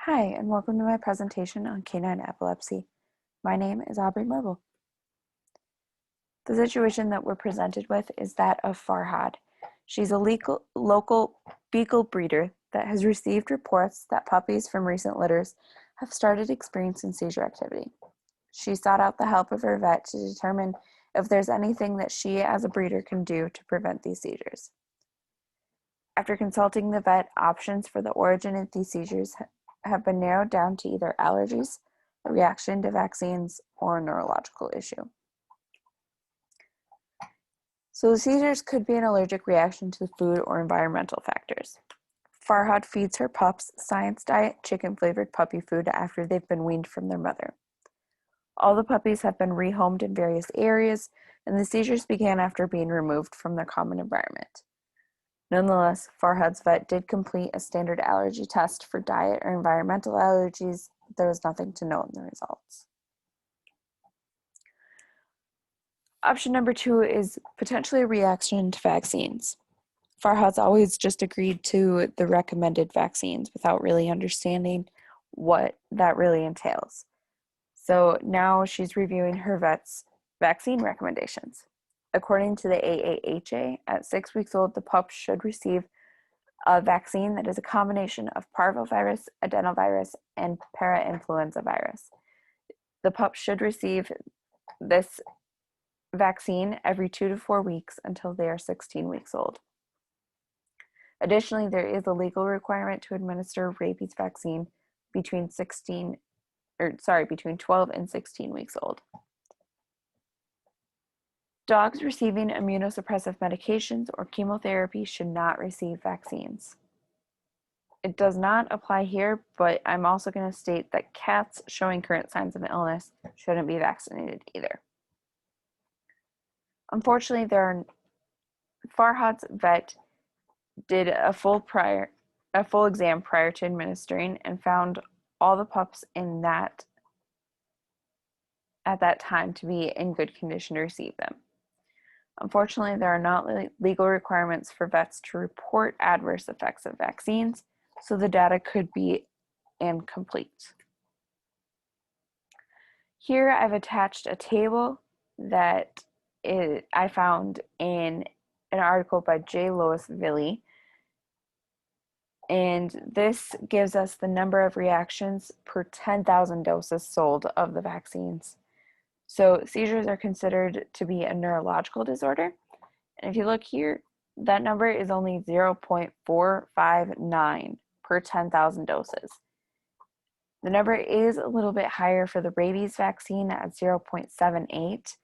Hi, and welcome to my presentation on canine epilepsy. My name is Aubrey Marble. The situation that we're presented with is that of Farhad. She's a local beagle breeder that has received reports that puppies from recent litters have started experiencing seizure activity. She sought out the help of her vet to determine if there's anything that she as a breeder can do to prevent these seizures. After consulting the vet, options for the origin of these seizures have been narrowed down to either allergies, a reaction to vaccines, or a neurological issue. So the seizures could be an allergic reaction to food or environmental factors. Farhad feeds her pups Science Diet chicken-flavored puppy food after they've been weaned from their mother. All the puppies have been rehomed in various areas, and the seizures began after being removed from their common environment. Nonetheless, Farhad's vet did complete a standard allergy test for diet or environmental allergies, but there was nothing to note in the results. Option number 2 is potentially a reaction to vaccines. Farhad's always just agreed to the recommended vaccines without really understanding what that really entails. So now she's reviewing her vet's vaccine recommendations. According to the AAHA, at 6 weeks old, the pup should receive a vaccine that is a combination of parvovirus, adenovirus, and parainfluenza virus. The pup should receive this vaccine every 2 to 4 weeks until they are 16 weeks old. Additionally, there is a legal requirement to administer rabies vaccine between 12 and 16 weeks old. Dogs receiving immunosuppressive medications or chemotherapy should not receive vaccines. It does not apply here, but I'm also going to state that cats showing current signs of illness shouldn't be vaccinated either. Unfortunately, Farhad's vet did a full exam prior to administering and found all the pups at that time to be in good condition to receive them. Unfortunately, there are not legal requirements for vets to report adverse effects of vaccines, so the data could be incomplete. Here I've attached a table that I found in an article by J. Lois Vili, and this gives us the number of reactions per 10,000 doses sold of the vaccines. So seizures are considered to be a neurological disorder. And if you look here, that number is only 0.459 per 10,000 doses. The number is a little bit higher for the rabies vaccine at 0.78,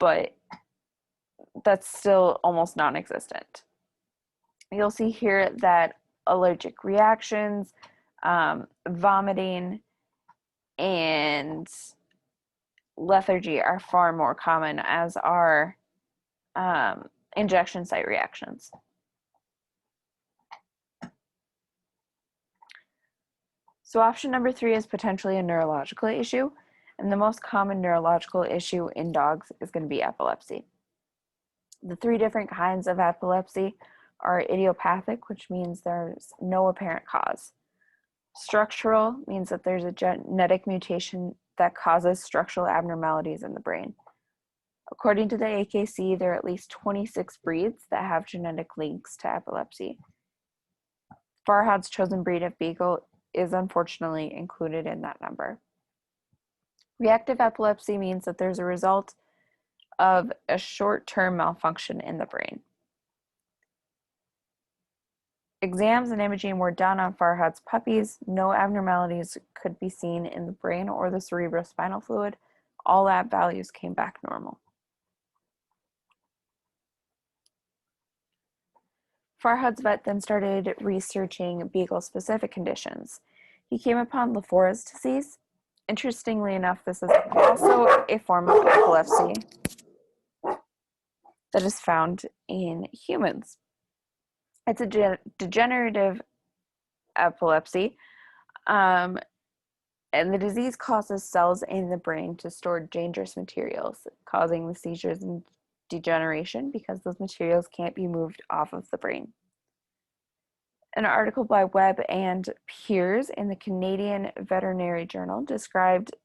but that's still almost non-existent. You'll see here that allergic reactions, vomiting, and lethargy are far more common, as are injection site reactions. So option number 3 is potentially a neurological issue, and the most common neurological issue in dogs is going to be epilepsy. The 3 different kinds of epilepsy are idiopathic, which means there's no apparent cause. Structural means that there's a genetic mutation that causes structural abnormalities in the brain. According to the AKC, there are at least 26 breeds that have genetic links to epilepsy. Farhad's chosen breed of beagle is unfortunately included in that number. Reactive epilepsy means that there's a result of a short-term malfunction in the brain. Exams and imaging were done on Farhad's puppies. No abnormalities could be seen in the brain or the cerebrospinal fluid. All lab values came back normal. Farhad's vet then started researching beagle-specific conditions. He came upon Lafour's disease. Interestingly enough, this is also a form of epilepsy that is found in humans. It's a degenerative epilepsy, and the disease causes cells in the brain to store dangerous materials, causing the seizures and degeneration because those materials can't be moved off of the brain. An article by Webb and Peers in the Canadian Veterinary Journal described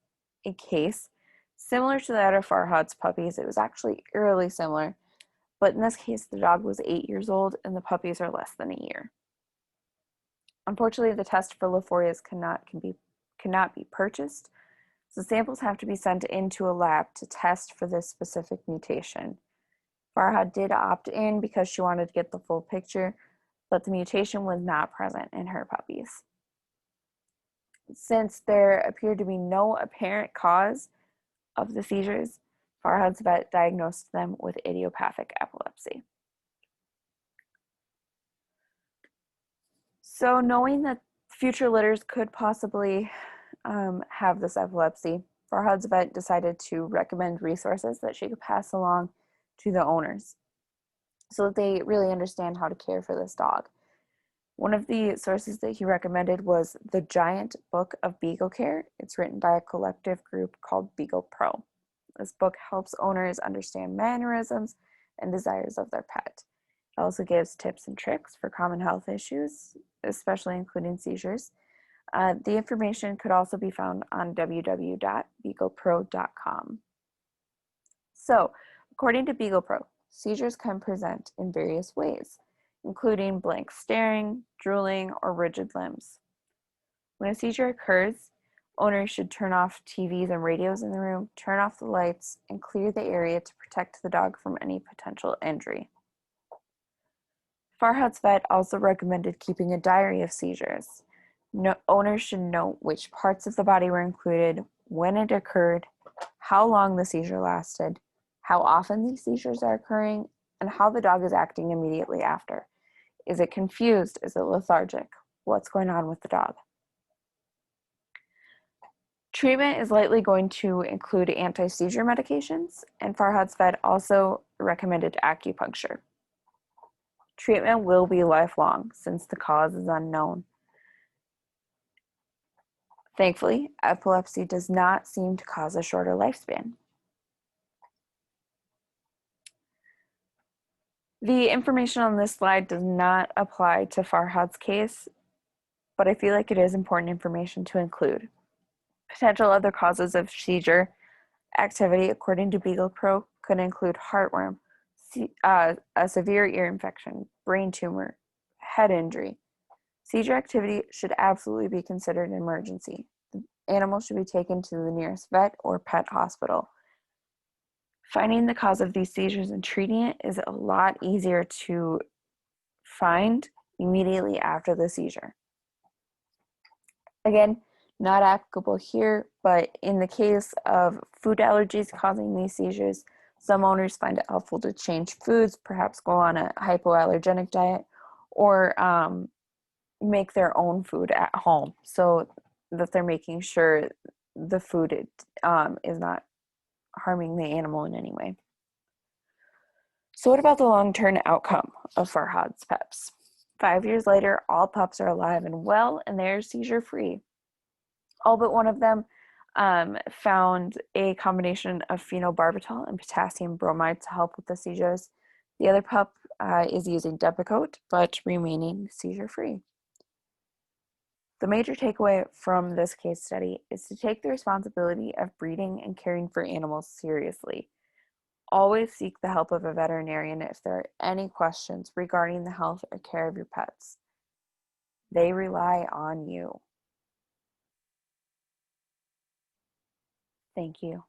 a case similar to that of Farhad's puppies. It was actually eerily similar, but in this case, the dog was 8 years old and the puppies are less than a year. Unfortunately, the test for Laforia's cannot be purchased, so samples have to be sent into a lab to test for this specific mutation. Farhad did opt in because she wanted to get the full picture, but the mutation was not present in her puppies. Since there appeared to be no apparent cause of the seizures, Farhad's vet diagnosed them with idiopathic epilepsy. So knowing that future litters could possibly have this epilepsy, Farhad's vet decided to recommend resources that she could pass along to the owners so that they really understand how to care for this dog. One of the sources that he recommended was the Giant Book of Beagle Care. It's written by a collective group called Beagle Pro. This book helps owners understand mannerisms and desires of their pet. It also gives tips and tricks for common health issues, especially including seizures. The information could also be found on www.beaglepro.com. So, according to Beagle Pro, seizures can present in various ways, including blank staring, drooling, or rigid limbs. When a seizure occurs, owners should turn off TVs and radios in the room, turn off the lights, and clear the area to protect the dog from any potential injury. Farhad's vet also recommended keeping a diary of seizures. Owners should note which parts of the body were included, when it occurred, how long the seizure lasted, how often these seizures are occurring, and how the dog is acting immediately after. Is it confused? Is it lethargic? What's going on with the dog? Treatment is likely going to include anti-seizure medications, and Farhad's vet also recommended acupuncture. Treatment will be lifelong since the cause is unknown. Thankfully, epilepsy does not seem to cause a shorter lifespan. The information on this slide does not apply to Farhad's case, but I feel like it is important information to include. Potential other causes of seizure activity, according to Beagle Pro, could include heartworm, a severe ear infection, brain tumor, head injury. Seizure activity should absolutely be considered an emergency. The animal should be taken to the nearest vet or pet hospital. Finding the cause of these seizures and treating it is a lot easier to find immediately after the seizure. Again, not applicable here, but in the case of food allergies causing these seizures, some owners find it helpful to change foods, perhaps go on a hypoallergenic diet, or make their own food at home so that they're making sure the food is not harming the animal in any way. So what about the long-term outcome of Farhad's pups? 5 years later, all pups are alive and well, and they're seizure-free. All but one of them found a combination of phenobarbital and potassium bromide to help with the seizures. The other pup is using Depakote, but remaining seizure-free. The major takeaway from this case study is to take the responsibility of breeding and caring for animals seriously. Always seek the help of a veterinarian if there are any questions regarding the health or care of your pets. They rely on you. Thank you.